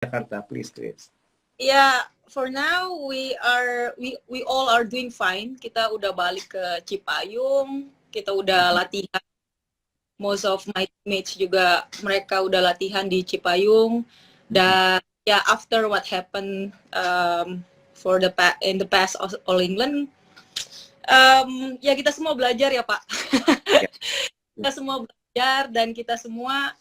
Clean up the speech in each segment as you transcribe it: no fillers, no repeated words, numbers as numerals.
Jakarta, please, Grace. Yeah, for now we all are doing fine. Kita udah balik ke Cipayung, kita udah latihan. Most of my teammates juga mereka udah latihan di Cipayung. Dan ya after what happened in the past All England, ya kita semua belajar ya Pak. Kita semua belajar dan kita semua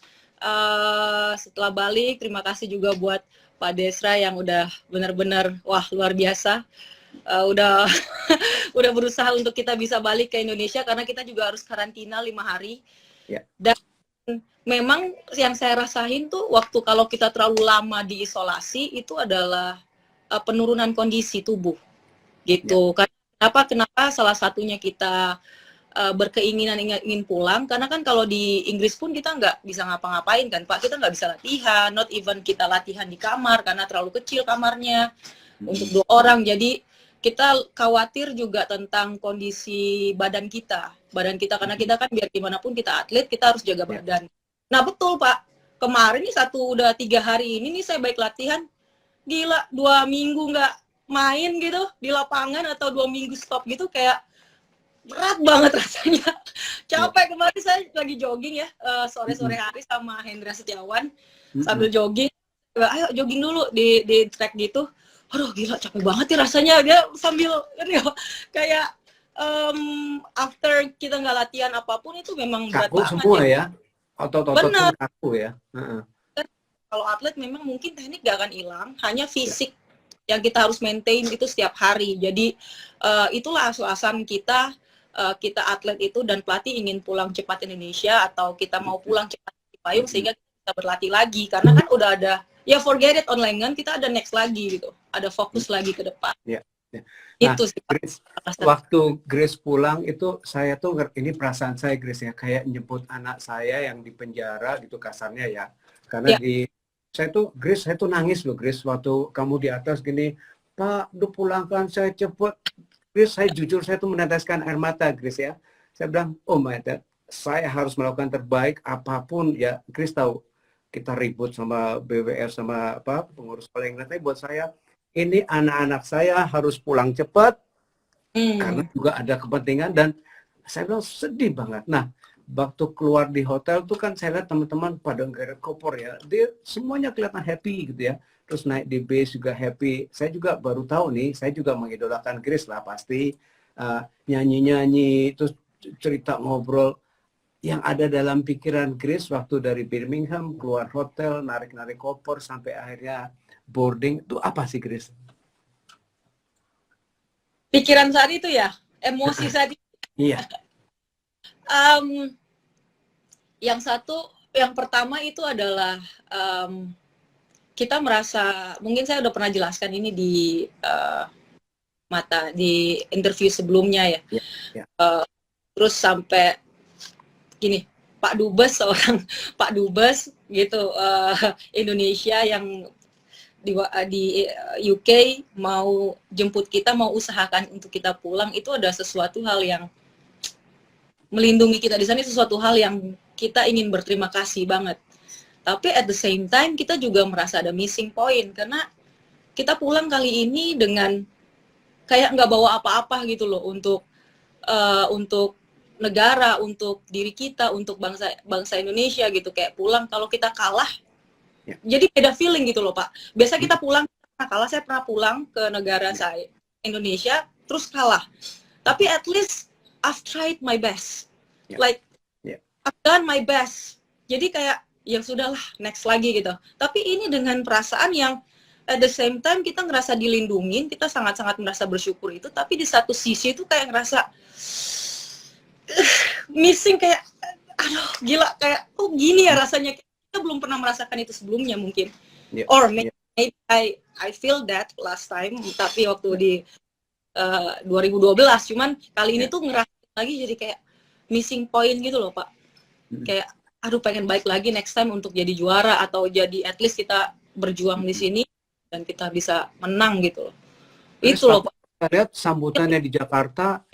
setelah balik, terima kasih juga buat Pak Desra yang udah benar-benar wah luar biasa. Udah udah berusaha untuk kita bisa balik ke Indonesia karena kita juga harus karantina 5 hari. Dan memang yang saya rasain tuh waktu kalau kita terlalu lama diisolasi itu adalah penurunan kondisi tubuh gitu. Kenapa salah satunya kita berkeinginan ingin pulang karena kan kalau di Inggris pun kita nggak bisa ngapa-ngapain kan Pak, kita nggak bisa latihan, not even kita latihan di kamar karena terlalu kecil kamarnya untuk 2 orang. Jadi kita khawatir juga tentang kondisi badan kita karena kita kan biar gimana pun kita atlet, kita harus jaga badan. Nah betul Pak, kemarin nih udah 3 hari ini nih saya baik latihan, gila 2 minggu nggak main gitu di lapangan atau 2 minggu stop gitu kayak berat banget rasanya. Capek. Kemarin saya lagi jogging ya sore-sore hari sama Hendra Setiawan sambil jogging. Ayo jogging dulu di track gitu. Aduh gila capek banget ya rasanya. Dia sambil kayak after kita nggak latihan apapun itu memang berat kaku banget. Semua ya. Otot-otot pun kaku ya. Kalau atlet memang mungkin teknik gak akan hilang, hanya fisik yang kita harus maintain itu setiap hari. Jadi itulah asuhan kita atlet itu dan pelatih ingin pulang cepat Indonesia atau kita mau pulang cepat di Payung sehingga kita berlatih lagi karena kan udah ada ya forget it online kan kita ada next lagi gitu, ada fokus lagi ke depan. Nah, itu sih Grace, waktu Grace pulang itu saya tuh ini perasaan saya Grace ya kayak nyebut anak saya yang di penjara gitu kasarnya ya karena saya tuh nangis loh Grace waktu kamu di atas gini Pak pulangkan saya cepet. Grace, saya jujur, saya tuh meneteskan air mata, Grace ya. Saya bilang, oh my God, saya harus melakukan terbaik apapun ya. Grace tahu, kita ribut sama BWF, sama pengurus paling tapi buat saya, ini anak-anak saya harus pulang cepat, karena juga ada kepentingan, dan saya bilang sedih banget. Nah, waktu keluar di hotel tuh kan saya lihat teman-teman pada nggak kopor ya. Dia semuanya kelihatan happy gitu ya. Terus naik di base juga happy. Saya juga baru tahu nih, saya juga mengidolakan Grace lah pasti. Nyanyi-nyanyi, terus cerita ngobrol. Yang ada dalam pikiran Grace waktu dari Birmingham, keluar hotel, narik-narik koper, sampai akhirnya boarding. Itu apa sih Grace? Pikiran saat itu ya? Emosi saat itu? Iya. Yang pertama itu adalah kita merasa, mungkin saya udah pernah jelaskan ini di di interview sebelumnya ya. Terus sampai gini, Pak Dubes Pak Dubes gitu Indonesia yang di UK mau jemput kita, mau usahakan untuk kita pulang, itu ada sesuatu hal yang melindungi kita di sana, sesuatu hal yang kita ingin berterima kasih banget. Tapi at the same time kita juga merasa ada missing point karena kita pulang kali ini dengan kayak nggak bawa apa-apa gitu loh untuk negara, untuk diri kita, untuk bangsa Indonesia gitu. Kayak pulang kalau kita kalah, jadi beda feeling gitu loh Pak. Biasa kita pulang kalah, saya pernah pulang ke negara saya Indonesia terus kalah. Tapi at least I've tried my best, like I've done my best. Jadi kayak yang sudahlah next lagi gitu. Tapi ini dengan perasaan yang at the same time kita ngerasa dilindungin, kita sangat-sangat merasa bersyukur itu. Tapi di satu sisi itu kayak ngerasa missing, kayak aduh gila, kayak oh gini ya rasanya. Kita belum pernah merasakan itu sebelumnya mungkin. Or maybe I feel that last time, tapi waktu di 2012. Cuman kali ini tuh ngerasa lagi jadi kayak missing point gitu loh Pak. Kayak aduh pengen baik lagi next time untuk jadi juara atau jadi at least kita berjuang di sini dan kita bisa menang gitu loh. Itu loh Pak. Kita lihat sambutannya di Jakarta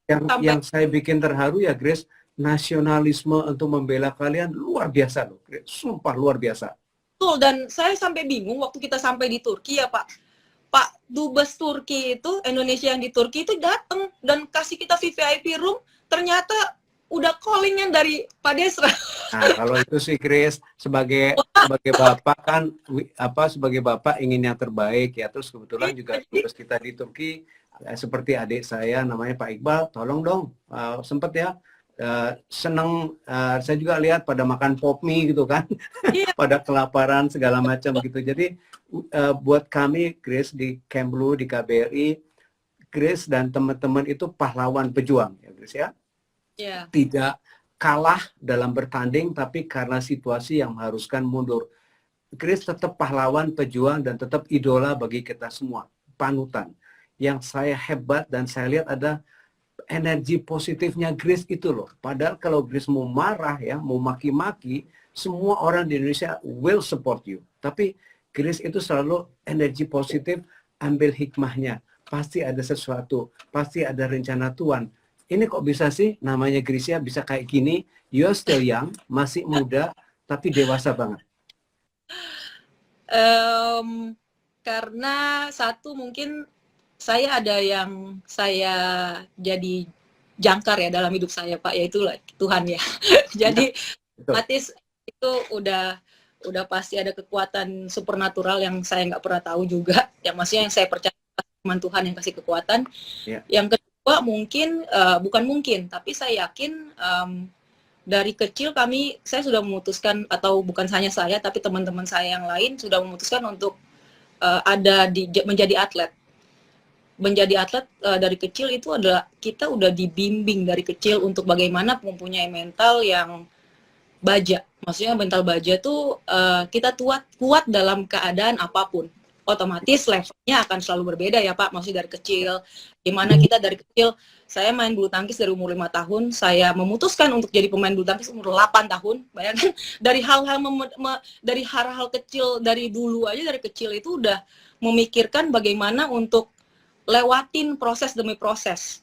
dan yang saya bikin terharu ya Grace, nasionalisme untuk membela kalian luar biasa loh. Sumpah luar biasa. Betul, dan saya sampai bingung waktu kita sampai di Turki ya Pak. Pak Dubes Turki itu, Indonesia yang di Turki itu datang dan kasih kita VVIP room, ternyata udah callingan dari Pak Desra. Nah, kalau itu sih Chris sebagai bapak kan sebagai bapak ingin yang terbaik ya. Terus kebetulan juga dubes kita di Turki seperti adik saya namanya Pak Iqbal, tolong dong sempet ya seneng saya juga lihat pada makan pop mie gitu kan. Iya. Pada kelaparan segala macam gitu. Jadi buat kami Chris di Camp Blue di KBRI, Chris dan teman-teman itu pahlawan pejuang ya Chris ya. Yeah. Tidak kalah dalam bertanding, tapi karena situasi yang mengharuskan mundur. Chris tetap pahlawan, pejuang, dan tetap idola bagi kita semua. Panutan. Yang saya hebat dan saya lihat ada energi positifnya Grace itu loh. Padahal kalau Grace mau marah ya, mau maki-maki, semua orang di Indonesia will support you. Tapi Grace itu selalu energi positif, ambil hikmahnya. Pasti ada sesuatu, pasti ada rencana Tuhan. Ini kok bisa sih namanya Gracia bisa kayak gini, you're still young, masih muda, tapi dewasa banget. Karena satu mungkin saya ada yang saya jadi jangkar ya dalam hidup saya Pak, yaitu Tuhan ya. Jadi otomatis itu udah pasti ada kekuatan supernatural yang saya nggak pernah tahu juga, yang maksudnya yang saya percaya firman Tuhan yang kasih kekuatan. Yeah. Yang kedua mungkin bukan mungkin, tapi saya yakin dari kecil saya sudah memutuskan, atau bukan hanya saya tapi teman-teman saya yang lain sudah memutuskan untuk menjadi atlet. Menjadi atlet dari kecil itu adalah kita udah dibimbing dari kecil untuk bagaimana mempunyai mental yang baja. Maksudnya mental baja tuh kita kuat dalam keadaan apapun. Otomatis levelnya akan selalu berbeda ya Pak. Maksudnya dari kecil, gimana kita dari kecil, saya main bulu tangkis dari umur 5 tahun, saya memutuskan untuk jadi pemain bulu tangkis umur 8 tahun. Bayangkan dari hal-hal kecil dari dulu aja, dari kecil itu udah memikirkan bagaimana untuk lewatin proses demi proses.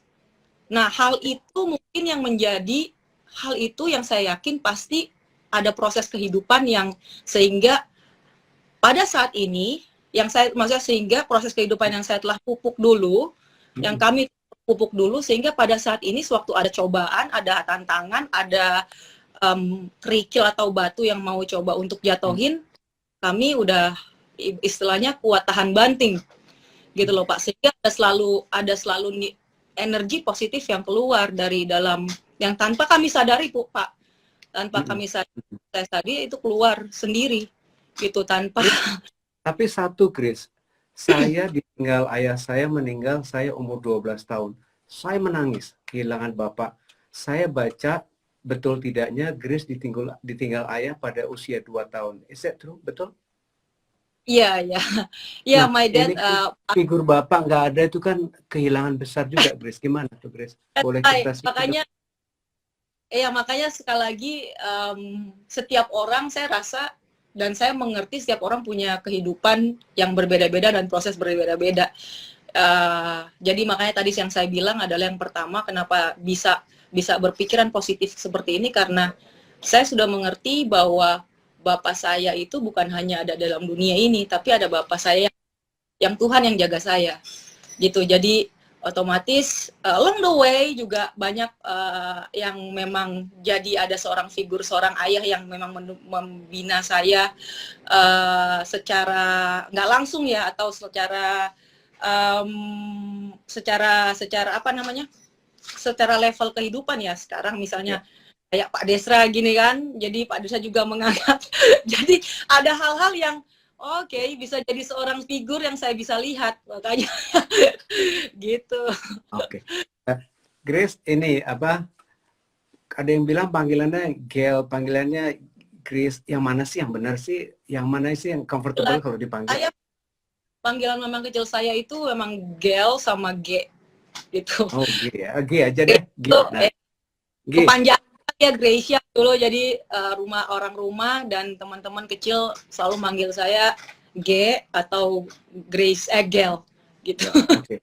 Nah, hal itu mungkin yang menjadi hal itu yang saya yakin pasti ada proses kehidupan yang sehingga pada saat ini maksudnya sehingga proses kehidupan yang saya telah pupuk dulu, yang kami pupuk dulu, sehingga pada saat ini sewaktu ada cobaan, ada tantangan, ada kerikil atau batu yang mau coba untuk jatuhin, kami udah istilahnya kuat tahan banting gitu loh Pak, sehingga ada selalu energi positif yang keluar dari dalam, yang tanpa kami sadari Pak, tanpa kami sadari itu keluar sendiri gitu tanpa. Tapi satu Chris, saya ditinggal ayah saya meninggal, saya umur 12 tahun. Saya menangis kehilangan bapak. Saya baca betul tidaknya Grace ditinggal ayah pada usia 2 tahun. Is that true? Betul? Iya, iya. Iya, my dad figur bapak nggak ada itu kan kehilangan besar juga, Grace. Gimana tuh, Grace? Boleh kita makanya sekali lagi setiap orang saya rasa dan saya mengerti setiap orang punya kehidupan yang berbeda-beda dan proses berbeda-beda. Jadi makanya tadi yang saya bilang adalah yang pertama kenapa bisa berpikiran positif seperti ini, karena saya sudah mengerti bahwa Bapak saya itu bukan hanya ada dalam dunia ini, tapi ada Bapak saya yang Tuhan yang jaga saya, gitu. Jadi otomatis along the way juga banyak yang memang jadi ada seorang ayah yang memang membina saya secara nggak langsung ya, atau secara apa namanya, secara level kehidupan ya. Sekarang misalnya kayak Pak Desra gini kan, jadi Pak Desra juga menganggap jadi ada hal-hal yang oke, bisa jadi seorang figur yang saya bisa lihat, makanya gitu. Oke. Grace, ini apa? Ada yang bilang panggilannya Gail, panggilannya Grace. Yang mana sih yang benar sih? Yang mana sih yang comfortable kalau dipanggil? Panggilan memang kecil saya itu memang Gail sama G gitu. Oh, G ya. G aja deh. G. Nah. Kepanjangan ya Gracia dulu, jadi orang rumah dan teman-teman kecil selalu manggil saya G atau Grace Gail gitu. Okay.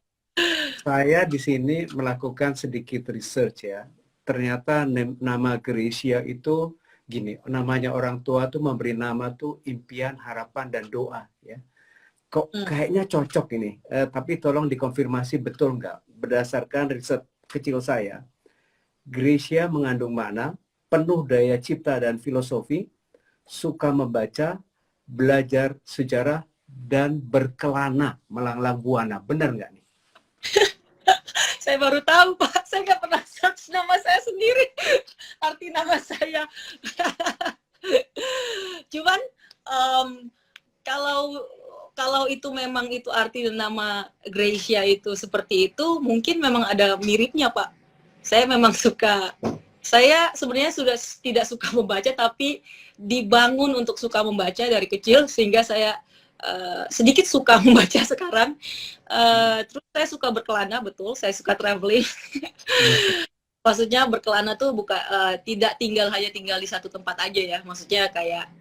Saya di sini melakukan sedikit research ya. Ternyata nama Gracia itu gini, namanya orang tua tuh memberi nama tuh impian, harapan, dan doa ya. Kok kayaknya cocok ini, tapi tolong dikonfirmasi betul nggak? Berdasarkan riset kecil saya, Gracia mengandung makna, penuh daya cipta dan filosofi, suka membaca, belajar sejarah, dan berkelana melanglang buana. Benar nggak nih? Saya baru tahu, Pak. Saya nggak pernah search nama saya sendiri. Arti nama saya. Cuman kalau itu memang itu arti nama Gracia itu seperti itu, mungkin memang ada miripnya, Pak. Saya memang saya sebenarnya sudah tidak suka membaca, tapi dibangun untuk suka membaca dari kecil, sehingga saya sedikit suka membaca sekarang. Terus saya suka berkelana, betul. Saya suka traveling. Maksudnya berkelana tuh tidak hanya tinggal di satu tempat aja ya. Maksudnya kayak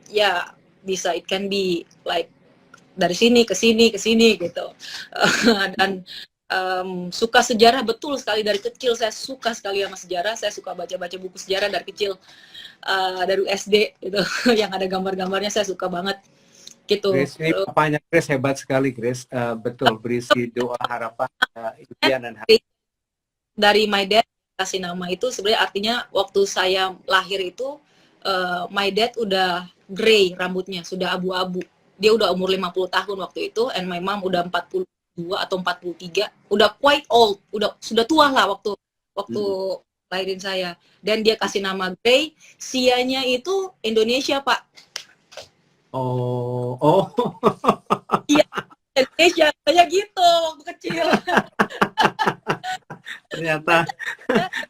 ya bisa, it can be like dari sini ke sini gitu. Dan suka sejarah, betul sekali. Dari kecil saya suka sekali sama sejarah. Saya suka baca-baca buku sejarah dari kecil, dari SD gitu. Yang ada gambar-gambarnya saya suka banget gitu. Grace, ini papanya Grace hebat sekali, Grace. Betul, berisi doa, harapan, impian, dan harapan. Dari my dad kasih nama itu sebenarnya artinya waktu saya lahir itu my dad udah gray rambutnya, sudah abu-abu. Dia udah umur 50 tahun waktu itu, and my mom udah 42 atau 43, udah quite old, sudah tua lah waktu lahirin saya. Dan dia kasih nama Gray, sianya itu Indonesia, Pak. Oh. Iya, Indonesia kayak gitu waktu kecil. Ternyata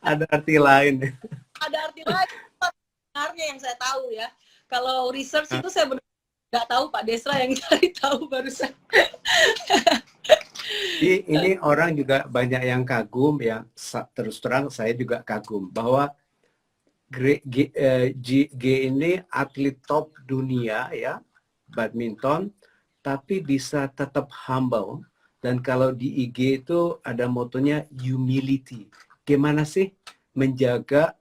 ada arti lain. Ada arti lain sebenarnya yang saya tahu ya. Kalau research itu saya benar nggak tahu, Pak Desra yang cari tahu barusan. Ini orang juga banyak yang kagum, ya terus terang saya juga kagum bahwa G ini atlet top dunia ya, badminton, tapi bisa tetap humble. Dan kalau di IG itu ada motonya humility. Gimana sih menjaga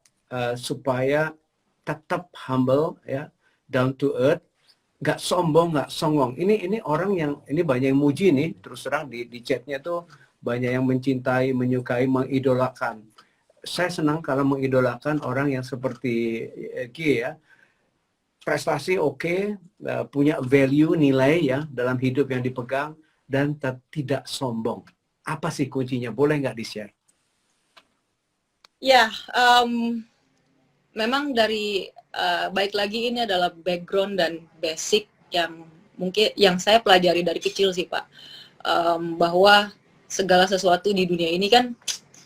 supaya tetap humble ya, down to earth, nggak sombong, nggak songong. Ini orang yang ini banyak yang muji nih, terus terang di chatnya tuh banyak yang mencintai, menyukai, mengidolakan. Saya senang kalau mengidolakan orang yang seperti G ya. Prestasi oke, punya value, nilai ya dalam hidup yang dipegang, dan tidak sombong. Apa sih kuncinya? Boleh nggak di-share? Ya, memang dari baik lagi ini adalah background dan basic yang mungkin yang saya pelajari dari kecil sih, Pak. Bahwa segala sesuatu di dunia ini kan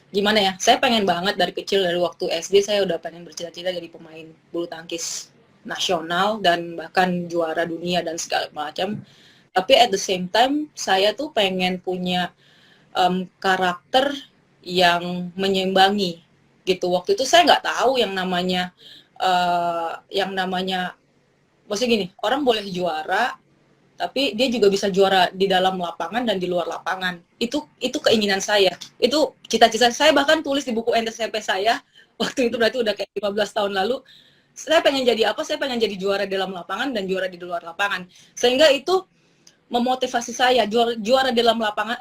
gimana ya, saya pengen banget dari kecil, dari waktu SD saya udah pengen bercita-cita jadi pemain bulu tangkis nasional dan bahkan juara dunia dan segala macam. Tapi at the same time saya tuh pengen punya karakter yang menyeimbangi gitu. Waktu itu saya nggak tahu yang namanya maksudnya gini, orang boleh juara tapi dia juga bisa juara di dalam lapangan dan di luar lapangan. Itu keinginan saya. Itu cita-cita saya, bahkan tulis di buku SMP saya. Waktu itu berarti udah kayak 15 tahun lalu. Saya pengen jadi apa? Saya pengen jadi juara di dalam lapangan dan juara di luar lapangan. Sehingga itu memotivasi saya. Juara di dalam lapangan,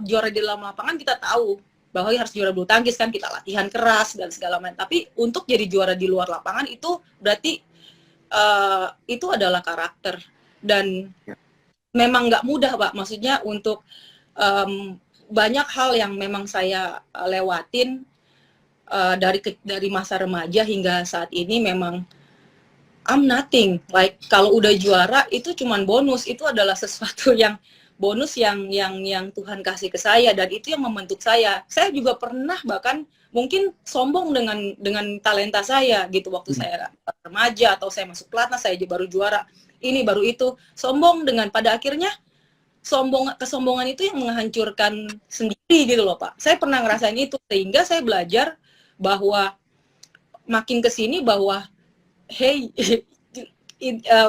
juara di dalam lapangan kita tahu bahwa harus juara bulu tangkis kan, kita latihan keras dan segala macam. Tapi untuk jadi juara di luar lapangan itu berarti itu adalah karakter. Dan memang nggak mudah, Pak. Maksudnya untuk banyak hal yang memang saya lewatin dari masa remaja hingga saat ini, memang I'm nothing. Like kalau udah juara itu cuman bonus. Itu adalah sesuatu yang bonus yang Tuhan kasih ke saya, dan itu yang membentuk saya. Saya juga pernah bahkan mungkin sombong dengan talenta saya gitu waktu saya remaja, atau saya masuk pelatnas, saya baru juara ini baru itu, sombong dengan pada akhirnya kesombongan itu yang menghancurkan sendiri gitu loh, Pak. Saya pernah ngerasain itu, sehingga saya belajar bahwa makin kesini bahwa hey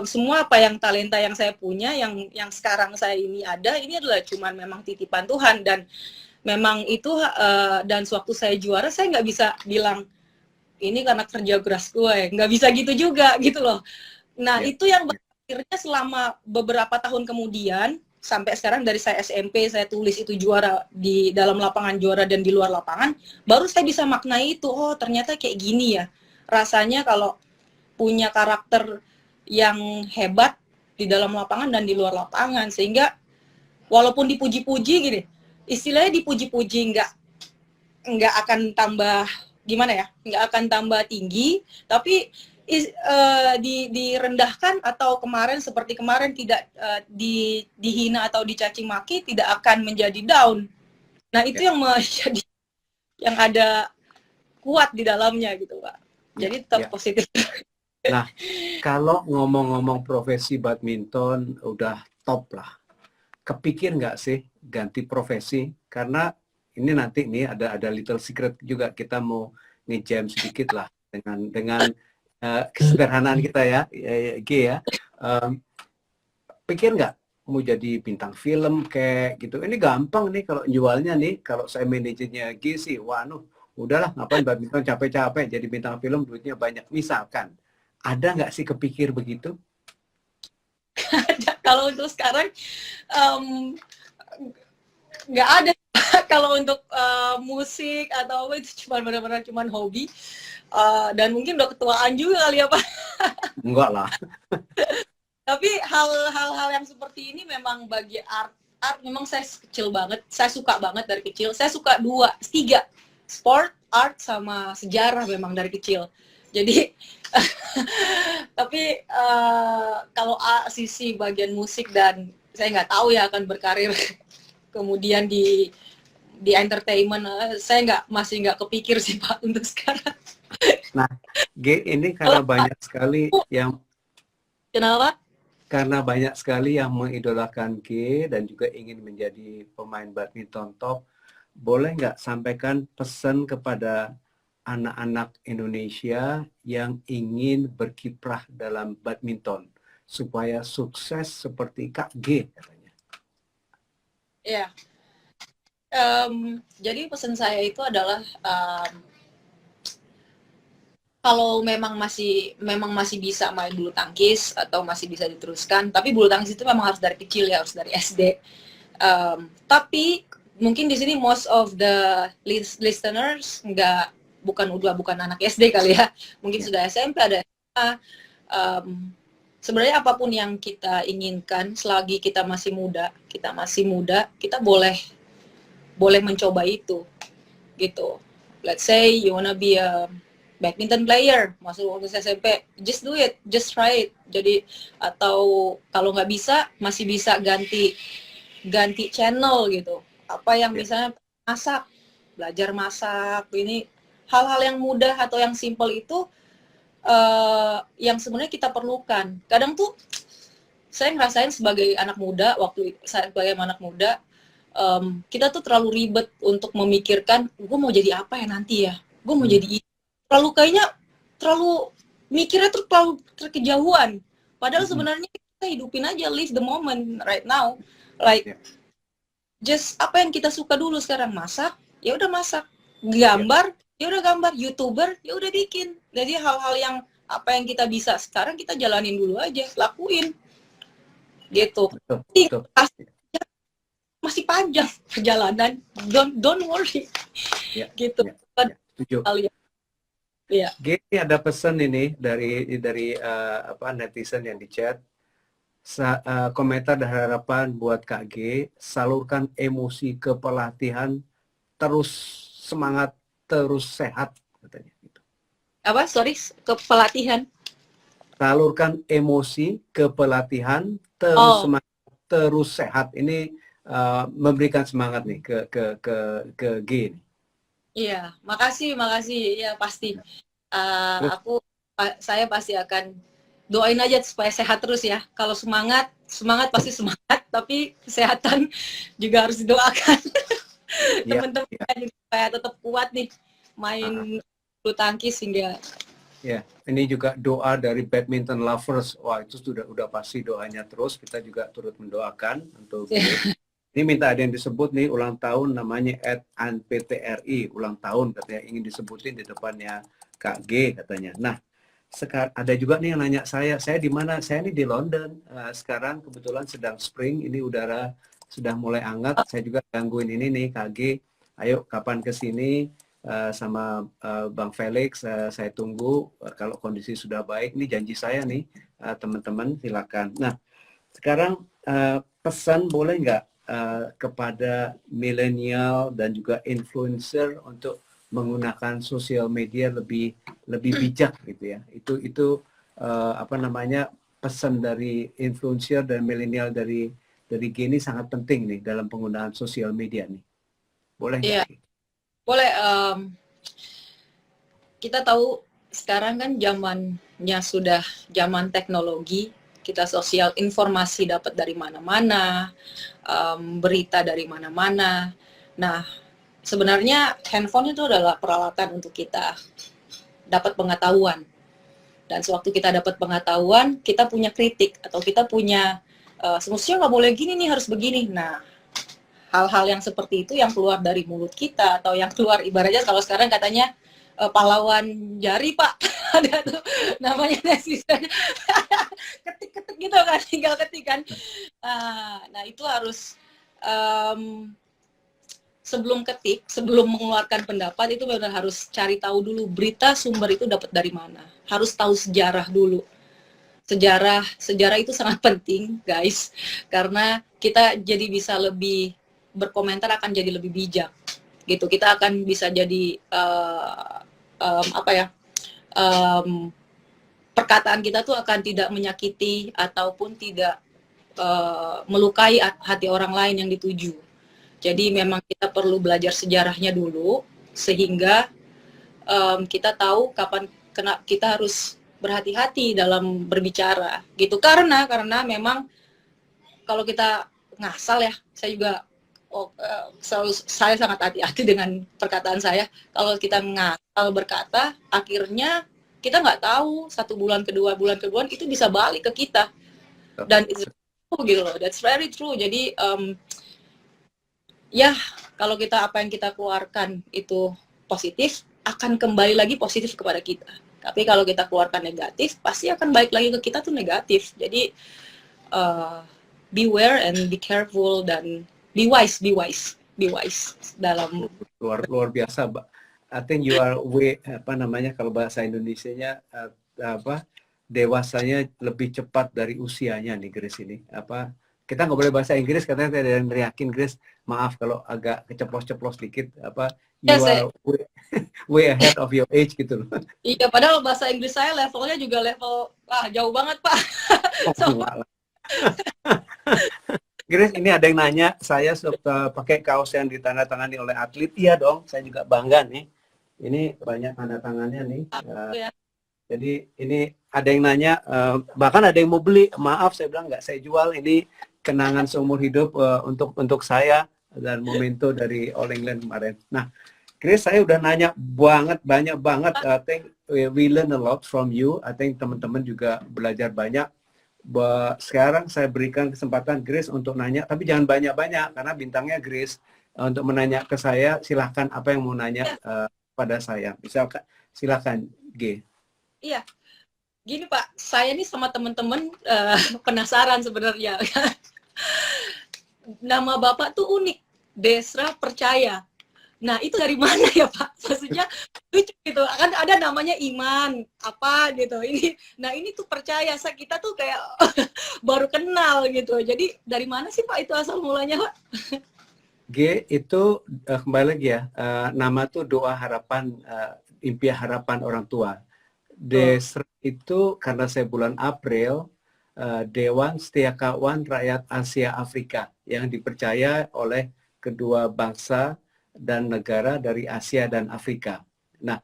semua apa yang talenta yang saya punya, yang sekarang saya ini ada, ini adalah cuman memang titipan Tuhan. Dan memang itu dan sewaktu saya juara, saya nggak bisa bilang ini karena kerja keras gue, nggak bisa gitu juga gitu loh. Nah Ya. itu yang akhirnya selama beberapa tahun kemudian sampai sekarang, dari saya SMP saya tulis itu juara di dalam lapangan, juara dan di luar lapangan, baru saya bisa maknai itu, oh ternyata kayak gini ya rasanya kalau punya karakter yang hebat di dalam lapangan dan di luar lapangan. Sehingga walaupun dipuji-puji gini, istilahnya dipuji-puji nggak akan tambah gimana ya, nggak akan tambah tinggi, tapi direndahkan atau seperti kemarin tidak dihina atau dicaci maki, tidak akan menjadi down. Nah itu Ya. yang menjadi yang ada kuat di dalamnya gitu Pak. Ya. Jadi tetap Ya. positif. Nah, kalau ngomong-ngomong profesi badminton udah top lah. Kepikir nggak sih ganti profesi? Karena ini nanti nih ada little secret juga, kita mau ngejam sedikit lah dengan kesederhanaan kita ya, G ya. Um, Pikir nggak mau jadi bintang film kayak gitu? Ini gampang nih kalau jualnya nih. Kalau saya manajernya G sih, wah udahlah ngapain badminton capek-capek jadi bintang film, duitnya banyak. Misalkan, ada nggak sih kepikir begitu? Kalau untuk sekarang nggak ada. Kalau untuk musik atau apa itu cuma benar-benar cuma hobi, dan mungkin udah ketuaan juga kali ya Pak. Enggak lah. Tapi hal-hal yang seperti ini memang bagi art memang saya kecil banget, saya suka banget dari kecil. Saya suka tiga, sport, art, sama sejarah memang dari kecil. Jadi tapi kalau sisi bagian musik, dan saya nggak tahu ya akan berkarir kemudian di entertainment, saya masih nggak kepikir sih Pak untuk sekarang. Nah, G ini karena banyak sekali yang Kenapa? karena banyak sekali yang mengidolakan G dan juga ingin menjadi pemain badminton top, boleh nggak sampaikan pesan kepada anak-anak Indonesia yang ingin berkiprah dalam badminton supaya sukses seperti Kak G katanya? Ya, jadi pesan saya itu adalah kalau memang masih bisa main bulu tangkis atau masih bisa diteruskan, tapi bulu tangkis itu memang harus dari kecil ya, harus dari SD. Tapi mungkin di sini most of the listeners bukan anak SD kali ya, mungkin sudah SMP, ada SMA. Sebenarnya apapun yang kita inginkan, selagi kita masih muda, kita boleh mencoba itu, gitu. Let's say you wanna be a badminton player, masuk waktu SMP, just do it, just try it. Jadi, atau kalau nggak bisa, masih bisa ganti channel gitu. Apa yang misalnya belajar masak, ini hal-hal yang mudah atau yang simple itu yang sebenarnya kita perlukan. Kadang tuh saya ngerasain sebagai anak muda, kita tuh terlalu ribet untuk memikirkan, gue mau jadi apa ya nanti ya, gue mau jadi terlalu mikirnya tuh terlalu terkejauhan. Padahal sebenarnya kita hidupin aja, live the moment right now. Like just apa yang kita suka dulu sekarang, masak, ya udah masak, gambar, ya udah gambar, YouTuber, ya udah bikin. Jadi hal-hal yang apa yang kita bisa sekarang kita jalanin dulu aja, lakuin. Gitu. Betul. Masih panjang perjalanan. Don't worry. Gitu. Setuju. Iya. G, ada pesan ini dari netizen yang di chat. Komentar dan harapan buat Kak G, salurkan emosi ke pelatihan, terus semangat, terus sehat katanya gitu. Apa? Sorry, ke pelatihan. Salurkan emosi ke pelatihan, terus semangat, terus sehat. Ini memberikan semangat nih ke G ini. Iya, makasih. Ya pasti. Saya pasti akan doain aja supaya sehat terus ya. Kalau semangat pasti semangat, tapi kesehatan juga harus didoakan. Teman-teman supaya tetap kuat nih main bulu tangkis hingga. Ya, ini juga doa dari badminton lovers. Wah, itu udah pasti doanya terus. Kita juga turut mendoakan untuk ini minta ada yang disebut nih ulang tahun, namanya @anptri, ulang tahun katanya ingin disebutin di depannya Kak G katanya. Nah, sekarang ada juga nih yang nanya saya di mana? Saya ini di London. Sekarang kebetulan sedang spring, ini udara sudah mulai hangat. Saya juga gangguin ini nih Kak G. Ayo kapan ke sini sama Bang Felix, saya tunggu kalau kondisi sudah baik. Ini janji saya nih teman-teman, silakan. Nah, sekarang pesan boleh nggak kepada milenial dan juga influencer untuk menggunakan sosial media lebih bijak gitu ya. Itu apa namanya, pesan dari influencer dan milenial dari Geni sangat penting nih dalam penggunaan sosial media nih. Boleh Iya, nggak? boleh. Kita tahu sekarang kan zamannya sudah zaman teknologi, kita sosial informasi dapat dari mana-mana, berita dari mana-mana. Nah, sebenarnya handphone itu adalah peralatan untuk kita dapat pengetahuan. Dan sewaktu kita dapat pengetahuan, kita punya kritik atau kita punya semestinya nggak boleh gini nih, harus begini. Nah, hal-hal yang seperti itu yang keluar dari mulut kita atau yang keluar ibaratnya kalau sekarang katanya pahlawan jari Pak ada tuh namanya netizen ketik-ketik gitu kan, tinggal ketik kan. Nah itu harus sebelum mengeluarkan pendapat itu benar harus cari tahu dulu berita sumber itu dapat dari mana, harus tahu sejarah dulu. Sejarah itu sangat penting guys, karena kita jadi bisa lebih berkomentar, akan jadi lebih bijak gitu. Kita akan bisa jadi perkataan kita tuh akan tidak menyakiti ataupun tidak melukai hati orang lain yang dituju. Jadi memang kita perlu belajar sejarahnya dulu sehingga kita tahu kapan kita harus berhati-hati dalam berbicara gitu, karena memang kalau kita ngasal ya, saya juga saya sangat hati-hati dengan perkataan saya. Kalau kita ngasal berkata, akhirnya kita nggak tahu 1 bulan kedua itu bisa balik ke kita, dan it's true gitu loh, that's very true. Jadi ya kalau kita apa yang kita keluarkan itu positif, akan kembali lagi positif kepada kita. Tapi kalau kita keluarkan negatif, pasti akan balik lagi ke kita tuh negatif. Jadi beware and be careful dan be wise dalam luar biasa, Mbak. I think you are way, apa namanya kalau bahasa Indonesianya dewasanya lebih cepat dari usianya nih Grace ini. Kita nggak boleh bahasa Inggris, katanya ada yang teriakin Grace, maaf kalau agak keceplos-ceplos dikit, you are way ahead of your age gitu loh. Iya, padahal bahasa Inggris saya levelnya juga level jauh banget Pak. Grace, ini ada yang nanya, saya suka pakai kaos yang ditandatangani oleh atlet. Iya dong, saya juga bangga nih. Ini banyak tanda tangannya nih. Ya. Jadi ini ada yang nanya, bahkan ada yang mau beli. Maaf, saya bilang nggak saya jual. Ini kenangan seumur hidup untuk saya dan memento dari All England kemarin. Nah, Grace, saya udah nanya banyak banget. I think we learn a lot from you. I think teman-teman juga belajar banyak. Sekarang saya berikan kesempatan Grace untuk nanya, tapi jangan banyak-banyak karena bintangnya Grace. Untuk menanya ke saya, silahkan apa yang mau nanya pada saya. Misalkan, silahkan G. Iya, gini Pak, saya nih sama teman-teman penasaran sebenarnya. Nama Bapak tuh unik, Desra Percaya. Nah itu dari mana ya Pak? Maksudnya lucu gitu, kan ada namanya Iman apa gitu. Ini tuh Percaya, kita tuh kayak baru kenal gitu. Jadi dari mana sih Pak itu asal mulanya Pak? G itu kembali lagi ya, nama tuh doa harapan, impian harapan orang tua. Desra itu karena saya bulan April, Dewan Setiakawan Rakyat Asia Afrika yang dipercaya oleh kedua bangsa dan negara dari Asia dan Afrika. Nah,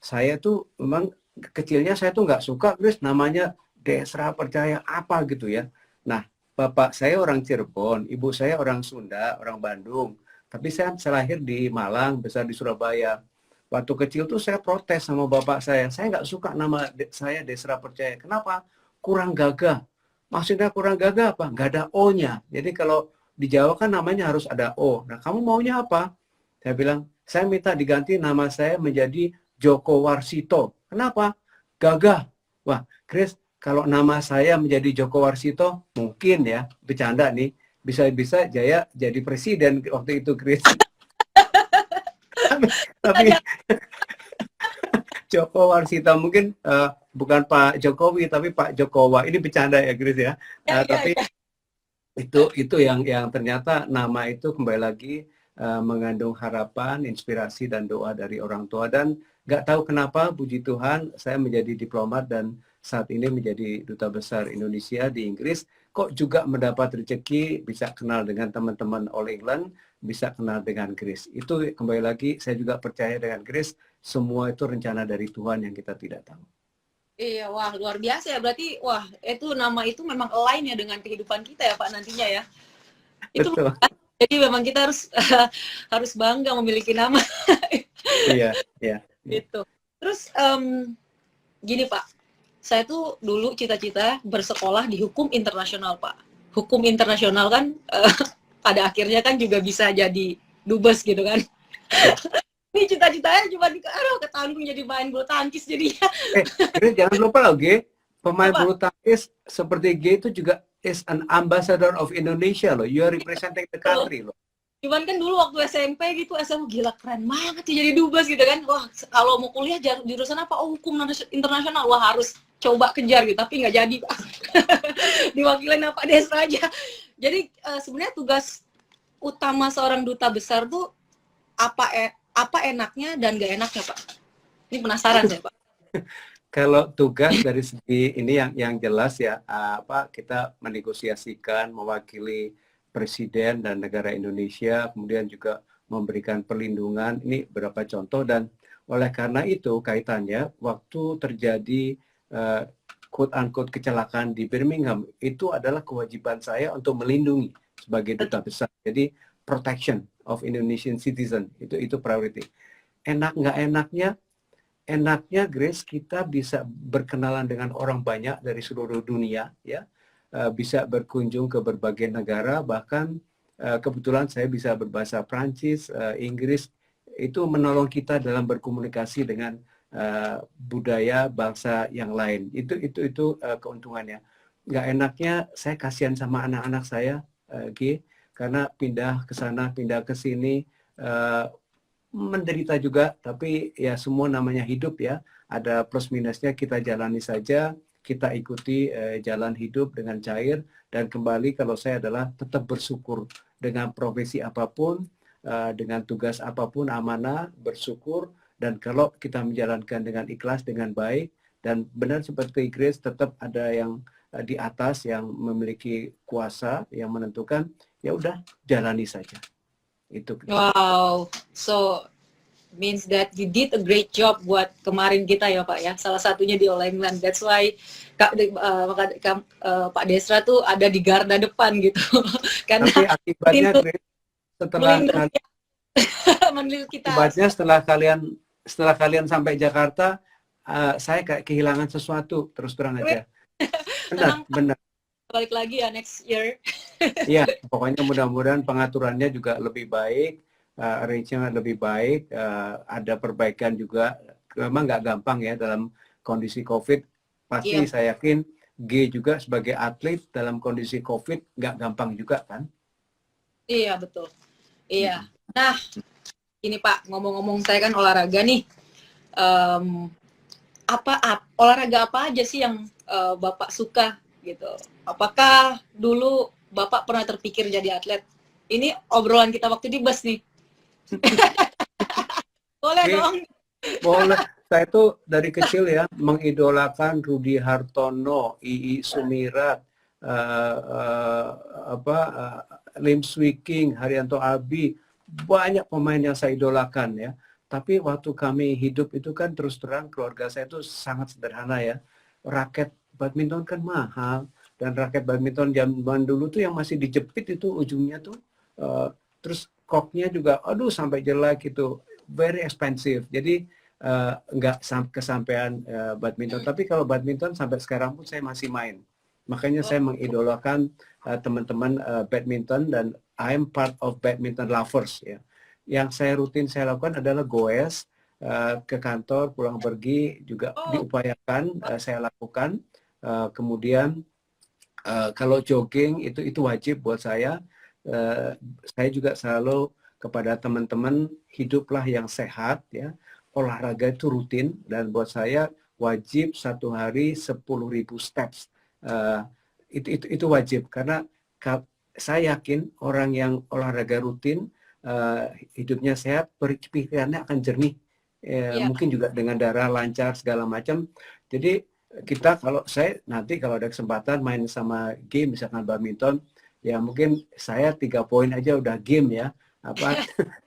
saya tuh memang kecilnya saya tuh nggak suka, Grace, namanya Desra Percaya apa gitu ya. Nah, bapak saya orang Cirebon, ibu saya orang Sunda, orang Bandung. Tapi saya lahir di Malang, besar di Surabaya. Waktu kecil tuh saya protes sama bapak saya nggak suka nama saya Desra Percaya. Kenapa? Kurang gagah. Maksudnya kurang gagah apa? Nggak ada O-nya. Jadi kalau di Jawa kan namanya harus ada O. Nah, kamu maunya apa? Saya bilang, saya minta diganti nama saya menjadi Joko Warsito. Kenapa? Gagah. Wah, Grace, kalau nama saya menjadi Joko Warsito, mungkin ya, bercanda nih, bisa-bisa Jaya jadi presiden waktu itu, Grace. Tapi Joko Warsito mungkin bukan Pak Jokowi, tapi Pak Jokowa. Ini bercanda ya, Grace ya. Tapi itu yang ternyata nama itu kembali lagi mengandung harapan, inspirasi dan doa dari orang tua. Dan nggak tahu kenapa, puji Tuhan, saya menjadi diplomat dan saat ini menjadi duta besar Indonesia di Inggris. Kok juga mendapat rezeki, bisa kenal dengan teman-teman All England, bisa kenal dengan Grace. Itu kembali lagi, saya juga percaya dengan Grace, semua itu rencana dari Tuhan yang kita tidak tahu. Iya, wah luar biasa ya. Berarti, wah itu nama itu memang align ya dengan kehidupan kita ya Pak nantinya ya. Itu Betul. jadi memang kita harus harus bangga memiliki nama. Iya, iya. Gitu. Terus gini Pak, saya tuh dulu cita-cita bersekolah di hukum internasional Pak. Hukum internasional kan pada akhirnya kan juga bisa jadi dubes gitu kan. Ini cita-citanya cuma ketanggung jadi main bulu tangkis jadinya. Jangan lupa loh, G. Pemain bulu tangkis seperti G itu juga is an ambassador of Indonesia loh. You are representing the country loh. Cuman kan dulu waktu SMP gitu, SMP gila keren banget sih jadi dubes gitu kan. Wah, kalau mau kuliah jurusan apa? Oh, hukum internasional. Wah, harus coba kejar gitu, tapi nggak jadi, Pak. Diwakilin Pak Desra aja. Jadi sebenarnya tugas utama seorang duta besar tuh apa enaknya dan nggak enaknya, Pak? Ini penasaran saya, Pak. Kalau tugas dari segi ini yang jelas ya, kita menegosiasikan, mewakili Presiden dan negara Indonesia, kemudian juga memberikan perlindungan. Ini beberapa contoh, dan oleh karena itu kaitannya waktu terjadi quote-unquote kecelakaan di Birmingham, itu adalah kewajiban saya untuk melindungi sebagai duta besar. Jadi protection of Indonesian citizen itu priority. Enak nggak enaknya Grace, kita bisa berkenalan dengan orang banyak dari seluruh dunia ya. Bisa berkunjung ke berbagai negara, bahkan kebetulan saya bisa berbahasa Prancis, Inggris, itu menolong kita dalam berkomunikasi dengan budaya bangsa yang lain. Itu keuntungannya. Nggak enaknya saya kasihan sama anak-anak saya, G, karena pindah ke sana, pindah ke sini, menderita juga, tapi ya semua namanya hidup ya. Ada plus minusnya, kita jalani saja. Kita ikuti jalan hidup dengan cair, dan kembali kalau saya adalah tetap bersyukur dengan profesi apapun, dengan tugas apapun, amanah, bersyukur, dan kalau kita menjalankan dengan ikhlas, dengan baik, dan benar seperti Grace, tetap ada yang di atas yang memiliki kuasa, yang menentukan, ya udah jalani saja. Itu. Wow, so means that you did a great job buat kemarin kita ya Pak ya. Salah satunya di All England. That's why Pak Desra tuh ada di garda depan gitu. Karena tapi akibatnya setelah kalian sampai Jakarta, saya kayak kehilangan sesuatu, terus terang aja. Benar. Balik lagi ya next year. Iya, pokoknya mudah-mudahan pengaturannya juga lebih baik. Arrangement lebih baik, ada perbaikan juga. Memang nggak gampang ya dalam kondisi COVID. Pasti saya yakin G juga sebagai atlet dalam kondisi COVID nggak gampang juga kan? Iya betul. Iya. Nah, ini Pak, ngomong-ngomong saya kan olahraga nih. Olahraga apa aja sih yang Bapak suka gitu? Apakah dulu Bapak pernah terpikir jadi atlet? Ini obrolan kita waktu di bus nih. Boleh dong. Boleh. Saya itu dari kecil ya mengidolakan Rudi Hartono, Ii Sumirat, Lim Swee King, Haryanto Abi, banyak pemain yang saya idolakan ya. Tapi waktu kami hidup itu kan terus terang keluarga saya itu sangat sederhana ya. Raket badminton kan mahal, dan raket badminton zaman dulu tuh yang masih dijepit itu ujungnya tuh, terus koknya juga aduh sampai jelek gitu, very expensive. Jadi nggak kesampaian badminton. Tapi kalau badminton sampai sekarang pun saya masih main. Makanya saya mengidolakan teman-teman badminton, dan I am part of badminton lovers ya. Yang saya rutin saya lakukan adalah goes, ke kantor, pulang pergi juga diupayakan saya lakukan. Kemudian kalau jogging itu wajib buat saya. Saya juga selalu kepada teman-teman, hiduplah yang sehat ya. Olahraga itu rutin, dan buat saya wajib satu hari 10.000 steps. Itu wajib, karena saya yakin orang yang olahraga rutin, hidupnya sehat, pikirannya akan jernih. Mungkin juga dengan darah lancar segala macam. Jadi kita, kalau saya nanti kalau ada kesempatan main sama game misalkan badminton, ya mungkin saya 3 poin aja udah game ya.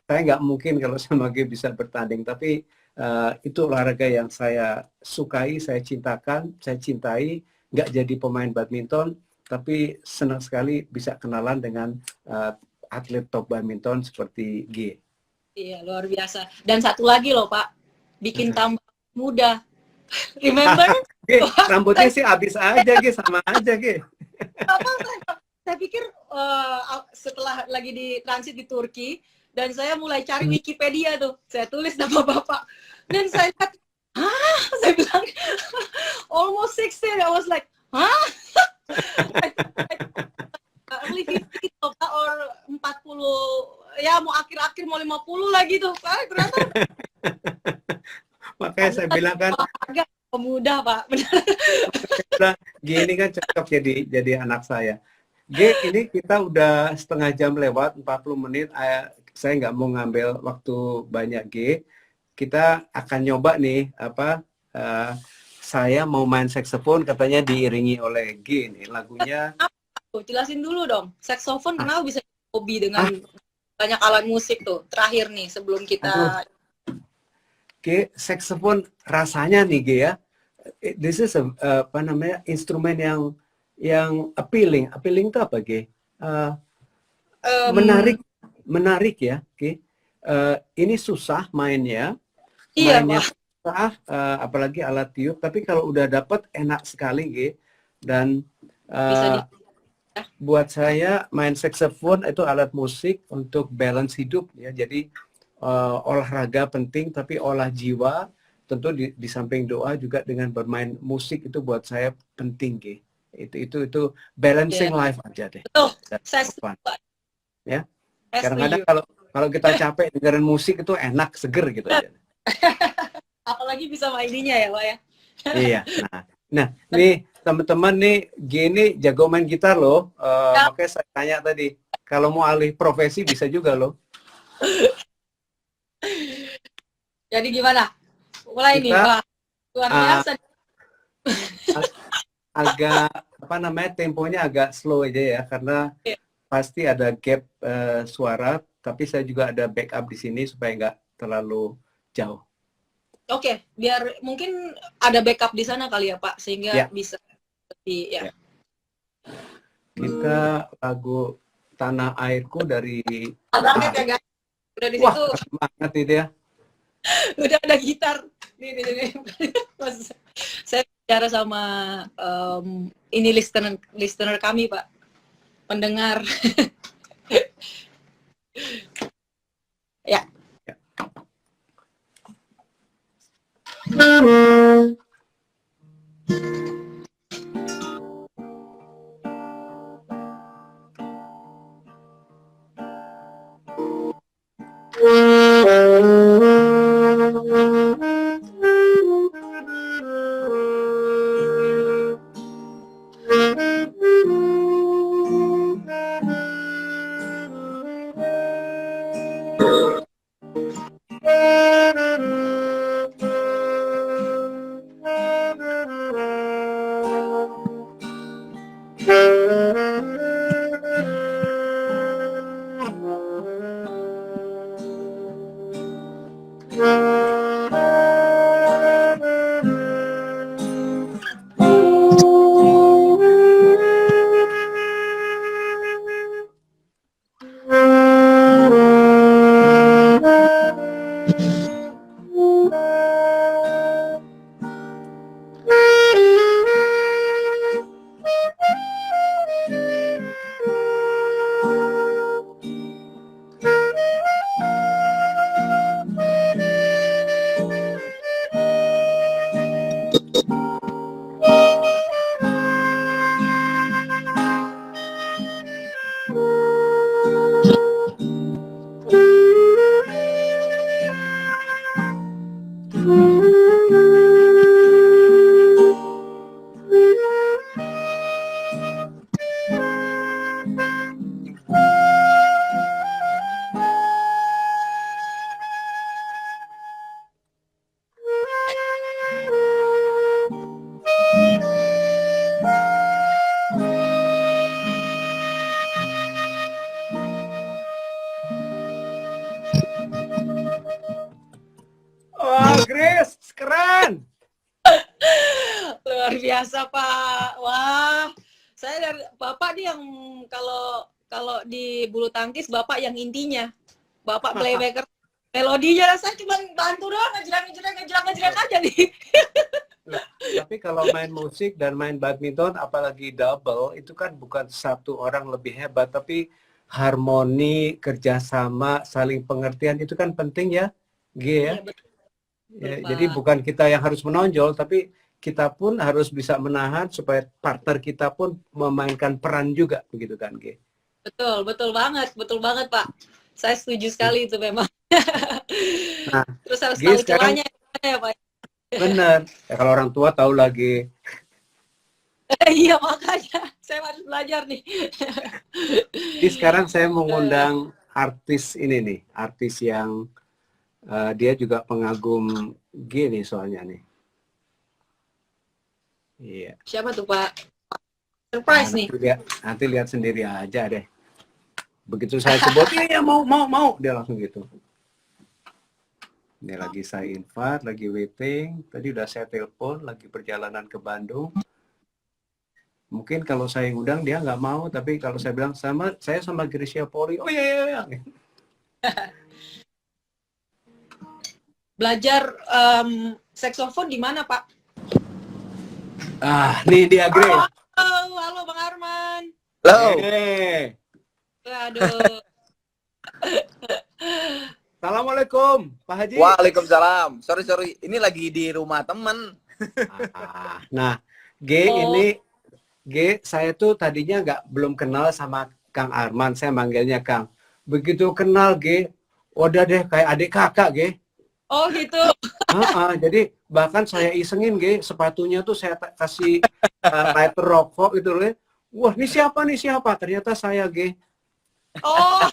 Saya nggak mungkin kalau sama game bisa bertanding, tapi itu olahraga yang saya sukai, saya cintakan, saya cintai. Nggak jadi pemain badminton, tapi senang sekali bisa kenalan dengan atlet top badminton seperti G. Iya, luar biasa. Dan satu lagi loh Pak, bikin tambah muda. Remember? Rambutnya sih habis aja, G, sama aja, G. Saya pikir setelah lagi di transit di Turki, dan saya mulai cari Wikipedia tuh, saya tulis nama Bapak, dan saya lihat, saya bilang, almost 16, I was like, early 50 or 40, ya mau akhir-akhir mau 50 lagi tuh, ternyata. Makanya saya bilang kan, agak pemuda Pak, benar. Gini kan cocok jadi anak saya. G, ini kita udah setengah jam lewat, 40 menit. Saya nggak mau ngambil waktu banyak, G. Kita akan nyoba nih, saya mau main saksofon, katanya diiringi oleh G nih. Lagunya. Jelasin dulu dong, saksofon kenapa bisa hobi dengan banyak alat musik tuh? Terakhir nih, sebelum kita... G, saksofon rasanya nih, G ya. This is instrumen yang appealing. Appealing itu apa, G? Menarik ya, G. Ini susah mainnya. Iya, mainnya Pak. susah, apalagi alat tiup. Tapi kalau udah dapet enak sekali, G. Dan buat saya main saksofon itu alat musik untuk balance hidup ya. Jadi olahraga penting, tapi olah jiwa tentu di samping doa juga dengan bermain musik itu buat saya penting, G. Itu balancing life aja deh. Betul. Saya setuju, Pak. Ya. Kadang-kadang kalau kita capek dengerin musik itu enak, seger gitu aja. Apalagi bisa maininya ya, Pak ya. Iya. Nah, nih teman-teman nih, gini jago main gitar loh. Makanya saya tanya tadi, kalau mau alih profesi bisa juga loh. Jadi gimana? Mulai nih, Pak. Luar biasa. Agak temponya agak slow aja ya, karena pasti ada gap suara, tapi saya juga ada backup di sini supaya nggak terlalu jauh. Oke, biar mungkin ada backup di sana kali ya Pak, sehingga bisa lebih ya. Kita lagu Tanah Airku dari banget ya guys. Udah di situ. Wah, banget itu ya. Udah ada gitar. Nih. Saya bicara sama ini listener kami Pak, pendengar. Ya. biasa Pak. Wah, saya dari Bapak nih yang kalau di bulu tangkis Bapak yang intinya. Bapak playmaker melodinya saya cuma bantu doang ngejreng aja nih. Nah, tapi kalau main musik dan main badminton, apalagi double, itu kan bukan satu orang lebih hebat, tapi harmoni, kerjasama, saling pengertian itu kan penting ya, G ya. Iya, betul, Jadi Pak. bukan kita yang harus menonjol, tapi kita pun harus bisa menahan supaya partner kita pun memainkan peran juga, begitu kan, G? Betul banget Pak. Saya setuju sekali itu memang. Nah, Terus harus G tahu sekarang celahnya ya Pak. benar. Ya, kalau orang tua tahu lagi. Iya makanya saya harus belajar nih. Jadi sekarang saya mengundang artis ini nih, artis yang dia juga pengagum G nih soalnya nih. Iya. Siapa tuh Pak? Surprise nih. Nanti lihat sendiri aja deh. Begitu saya sebut, iya mau, dia langsung gitu. Ini lagi saya invite, lagi waiting. Tadi udah saya telepon, lagi perjalanan ke Bandung. Mungkin kalau saya undang dia nggak mau, tapi kalau saya bilang saya sama Gracia Poli, oh iya. Belajar saksofon di mana Pak? Nih dia Grace. Halo Bang Arman. Halo. Hey. Aduh. Assalamualaikum, Pak Haji. Waalaikumsalam. Sorry. Ini lagi di rumah temen. Nah, G, saya tuh tadinya belum kenal sama Kang Arman. Saya manggilnya Kang. Begitu kenal G, udah deh kayak adik kakak G. Oh gitu. Jadi bahkan saya isengin G, sepatunya tuh saya kasih lighter rokok gitu loh. Wah, ini siapa? Ternyata saya G. Oh.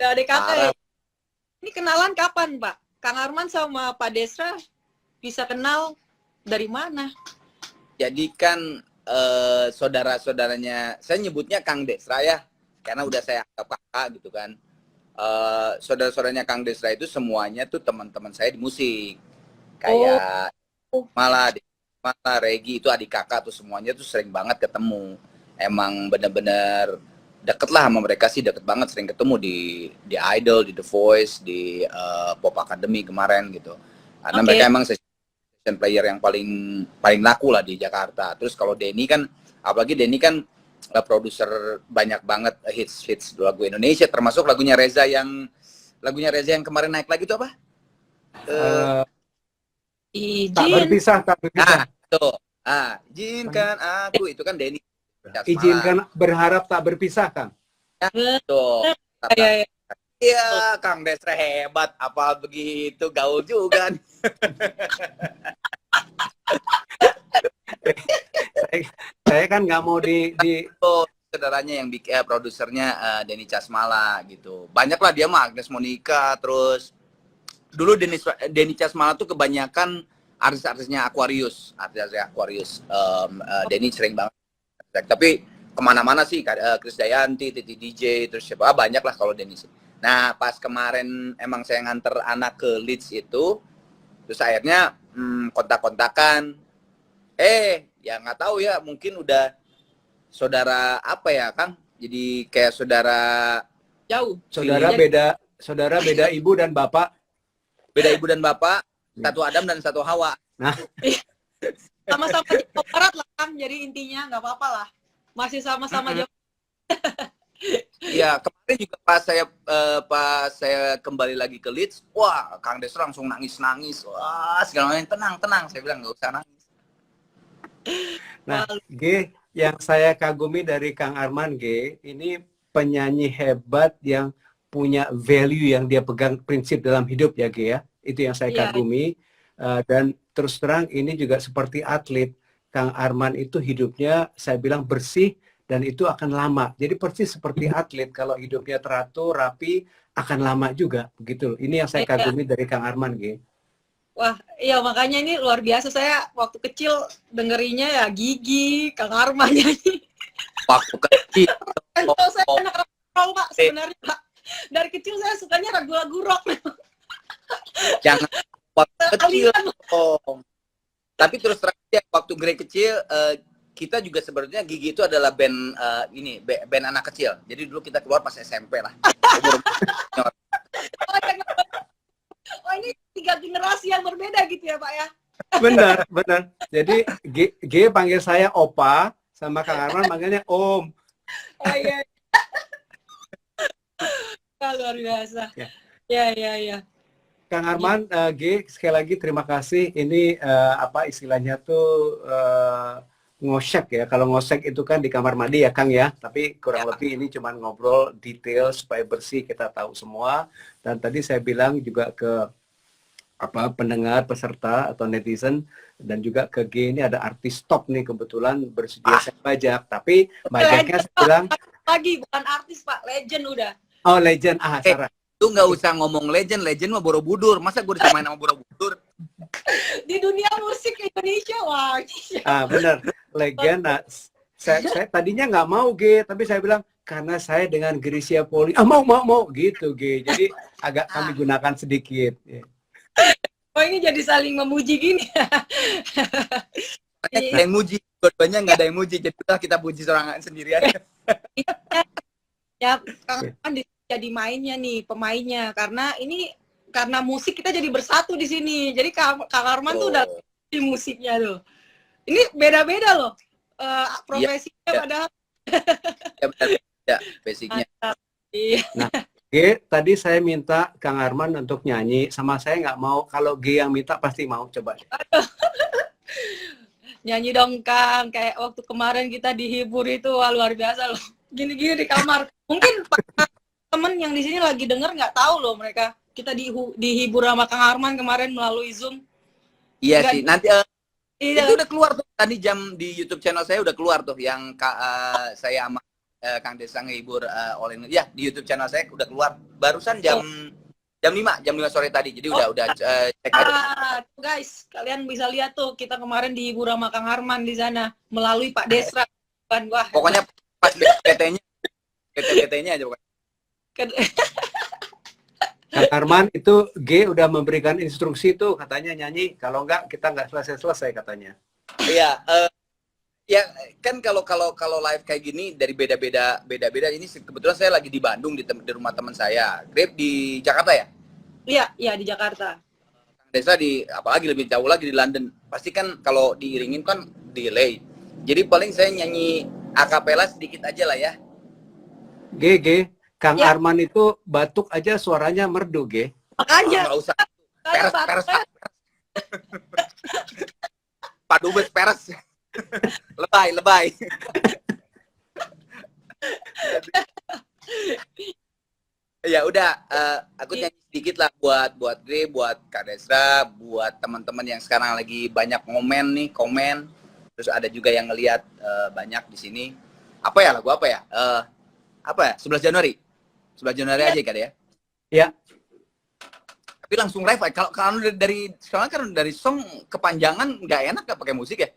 Adik kakak. Ini kenalan kapan, Pak? Kang Arman sama Pak Desra bisa kenal dari mana? Jadi kan saudara-saudaranya, saya nyebutnya Kang Desra ya, karena udah saya anggap kakak gitu kan. Saudara-saudaranya Kang Desra itu semuanya tuh teman-teman saya di musik. Kayak malah Regi itu adik kakak tuh semuanya tuh sering banget ketemu. Emang bener-bener deket lah sama mereka sih, deket banget, sering ketemu di Idol, di The Voice, di Pop Academy kemarin gitu. Karena mereka emang session player yang paling laku lah di Jakarta. Terus kalau Denny kan, apalagi Denny kan produser banyak banget hits lagu Indonesia, termasuk lagunya Reza yang kemarin naik lagi itu apa? Tak berpisah. Nah, tuh. Izinkan aku, itu kan Denny. Izinkan berharap tak berpisah, Kang. Tuh. Iya. Iya, Kang Desra hebat, apa begitu, gaul juga. saya kan nggak mau di saudaranya yang bikin produsernya Denny Casmala gitu. Banyak lah dia mah, Agnes Monica, terus dulu Denny Casmala tuh kebanyakan artis-artisnya Aquarius. Denny sering banget. Tapi kemana-mana sih, Chris Dayanti, Titi DJ, terus siapa banyak lah kalau Denny sih. Nah pas kemarin emang saya nganter anak ke Leeds itu, terus akhirnya kontak-kontakan. Ya nggak tahu ya, mungkin udah saudara apa ya Kang? Jadi kayak saudara Jauh. Saudara beda ibu dan bapak. Beda ibu dan bapak, satu Adam dan satu Hawa. Nah. Sama-sama Jawa Barat lah Kang, jadi intinya nggak apa-apa lah. Masih sama-sama Jawa. Iya, kemarin juga pas saya kembali lagi ke Leeds, wah Kang Desra langsung nangis. Wah, segala macam, tenang, saya bilang nggak usah nangis. Nah, G, yang saya kagumi dari Kang Arman G, ini penyanyi hebat yang punya value yang dia pegang, prinsip dalam hidup ya G ya. Itu yang saya kagumi. Dan terus terang ini juga seperti atlet, Kang Arman itu hidupnya saya bilang bersih dan itu akan lama. Jadi persis seperti atlet, kalau hidupnya teratur, rapi, akan lama juga begitu. Ini yang saya kagumi dari Kang Arman G. Wah, iya makanya ini luar biasa. Saya waktu kecil dengerinnya ya Gigi, Kang Arman nyanyi. Waktu kecil. Saya anak rock Pak sebenarnya Pak. Dari kecil saya sukanya lagu-lagu rock. waktu kecil Aliran. dong. Tapi terus terang aja, waktu Grey kecil, kita juga sebenarnya Gigi itu adalah band band anak kecil. Jadi dulu kita keluar pas SMP lah. Umur Oh, ini 3 generasi yang berbeda gitu ya, Pak ya? Benar, benar. Jadi G panggil saya Opa, sama Kang Arman manggilnya Om. Oh iya. Luar biasa. Ya. Ya. Kang Arman, G sekali lagi terima kasih. Ini apa istilahnya tuh ngosek ya. Kalau ngosek itu kan di kamar mandi ya Kang ya. Tapi kurang lebih ini cuma ngobrol detail supaya bersih, kita tahu semua. Dan tadi saya bilang juga ke apa pendengar, peserta atau netizen, dan juga ke G ini ada artis top nih kebetulan bersedia saya bajak. Tapi bajaknya saya bilang Lagi bukan artis, Pak, legend udah. oh legend Sarah. Lu nggak usah ngomong legend mah Borobudur. Masa gue bisa main sama Borobudur? Di dunia musik Indonesia, wah. Benar, legend. Nah, saya tadinya nggak mau G, tapi saya bilang karena saya dengan Gracia Poli, mau gitu G. Jadi agak kami gunakan sedikit. Oh, ini jadi saling memuji gini. Ada yang muji, dua-duanya nggak ada yang muji. Jadi kita puji seorang sendiri aja. Ya, kan jadi mainnya nih, pemainnya. Karena musik kita jadi bersatu di sini. Jadi Kang Arman tuh udah di musiknya tuh. Ini beda-beda loh. Profesinya padahal. Ya benar. Ya, basicnya. Iya. Nah, G, tadi saya minta Kang Arman untuk nyanyi, sama saya nggak mau. Kalau G yang minta pasti mau, coba. Nyanyi dong Kang, kayak waktu kemarin kita dihibur itu, wah, luar biasa loh. Gini-gini di kamar. Mungkin temen yang di sini lagi denger nggak tahu loh mereka. Kita dihibur sama Kang Arman kemarin melalui Zoom. Iya Nggak- sih. Nanti Iya. itu udah keluar tuh. Tadi jam di YouTube channel saya udah keluar tuh yang saya sama Kang Desa ngehibur oleh ya di YouTube channel saya udah keluar barusan jam 5 sore tadi. Jadi udah cek aja. Tuh guys, kalian bisa lihat tuh kita kemarin dihibur sama Kang Arman di sana melalui Pak Desra. Wah, Pokoknya pas PT-nya aja pokoknya. Kang Arman itu G udah memberikan instruksi tuh katanya nyanyi, kalau nggak kita nggak selesai katanya. Iya, ya kan kalau live kayak gini dari beda-beda ini kebetulan saya lagi di Bandung di rumah teman saya. Grab di Jakarta ya? Iya di Jakarta. Kang Desa apalagi lebih jauh lagi di London. Pasti kan kalau diiringin kan delay. Jadi paling saya nyanyi akapela sedikit aja lah ya. G, Kang Ya. Arman itu batuk aja suaranya merdu G. Makanya Nggak usah. Peres. Pak Dubes peres. Lebay. Ya udah, aku nyanyi sedikit lah buat Gre, buat Kak Desra, buat teman-teman yang sekarang lagi banyak komen, terus ada juga yang ngelihat banyak di sini. Apa ya lagu apa ya? 11 Januari. 11 Januari aja kan ya? Ya. Tapi langsung live. Kalau dari sekarang kan dari song kepanjangan nggak enak nggak pakai musik ya?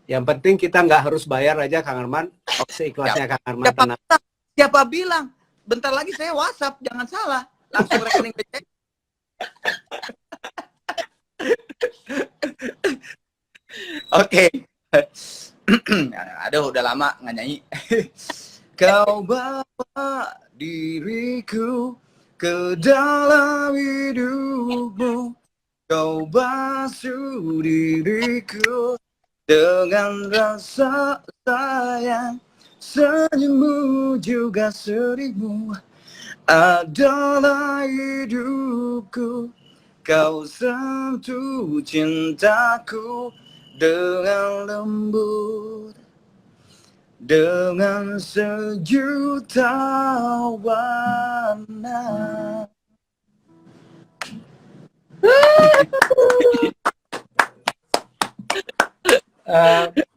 Yang penting kita nggak harus bayar aja Kang Arman. Seikhlasnya Kang Arman. Tenang. Siapa bilang? Bentar lagi saya WhatsApp, jangan salah. Langsung rekening BCA. Oke. Aduh, udah lama nggak nyanyi. Kau bawa diriku ke dalam hidupmu. Kau basuh diriku dengan rasa sayang. Senyummu juga sedihmu adalah hidupku. Kau sentuh cintaku dengan lembut, dengan sejuta warna.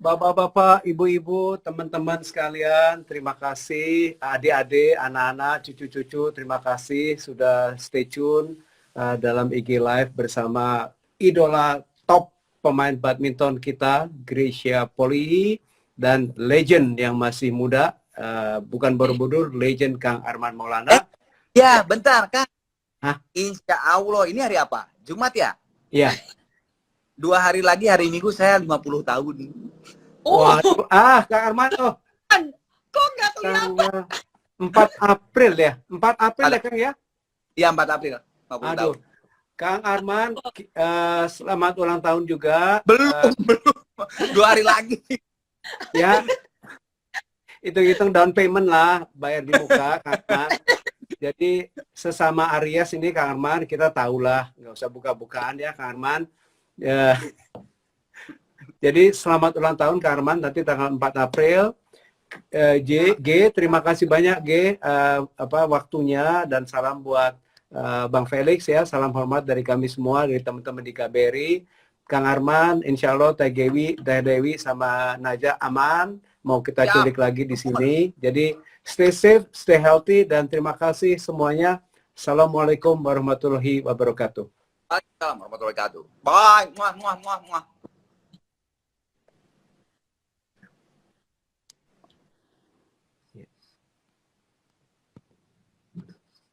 Bapak-bapak, ibu-ibu, teman-teman sekalian, terima kasih. Adik-adik, anak-anak, cucu-cucu, terima kasih sudah stay tune dalam IG Live bersama idola top pemain badminton kita, Gracia Poli, dan legend yang masih muda, bukan Borobudur, legend Kang Arman Maulana. Ya, bentar, Kak. Hah? Insya Allah, ini hari apa? Jumat ya? Iya. 2 hari lagi hari Minggu saya 50 tahun. Oh, Waduh, Kang Arman, oh, kok nggak kelihatan? 4 April ya? 4 April ya, Kang ya? Iya, 4 April. 50 Aduh, tahun. Kang Arman, selamat ulang tahun juga. Belum. 2 hari lagi. Ya, hitung-hitung down payment lah, bayar di muka, Kang Arman. Jadi sesama Aries ini, Kang Arman, kita tahulah, nggak usah buka-bukaan ya, Kang Arman. Ya. Jadi selamat ulang tahun, Kang Arman, nanti tanggal 4 April. G, terima kasih banyak G, waktunya, dan salam buat Bang Felix ya, salam hormat dari kami semua, dari teman-teman di KBRI. Kang Arman, insya Allah Teh Dewi sama Naja aman, mau kita culik lagi di sini. Jadi stay safe, stay healthy, dan terima kasih semuanya. Assalamualaikum warahmatullahi wabarakatuh. Waalaikumsalam warahmatullahi wabarakatuh. Bye. Muah, muah, muah, muah.